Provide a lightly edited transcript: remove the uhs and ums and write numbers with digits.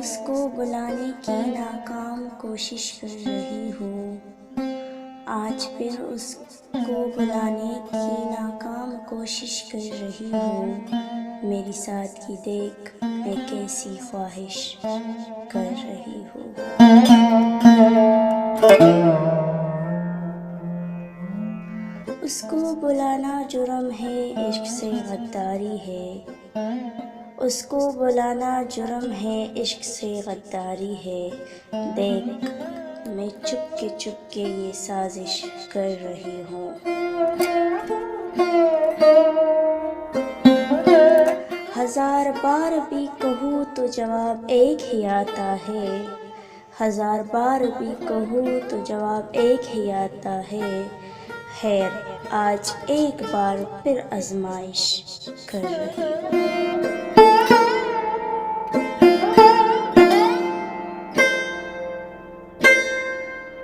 اس کو بلانے کی ناکام کوشش کر رہی ہوں، آج پھر اس کو بلانے کی ناکام کوشش کر رہی ہوں، میری سادگی دیکھ میں کیسی خواہش کر رہی ہوں۔ اس کو بلانا جرم ہے، عشق سے غداری ہے، اس کو بلانا جرم ہے، عشق سے غداری ہے، دیکھ میں چپ کے یہ سازش کر رہی ہوں۔ ہزار بار بھی کہوں تو جواب ایک ہی آتا ہے، ہزار بار بھی کہوں تو جواب ایک ہی آتا ہے، خیر آج ایک بار پھر آزمائش کر رہی ہوں۔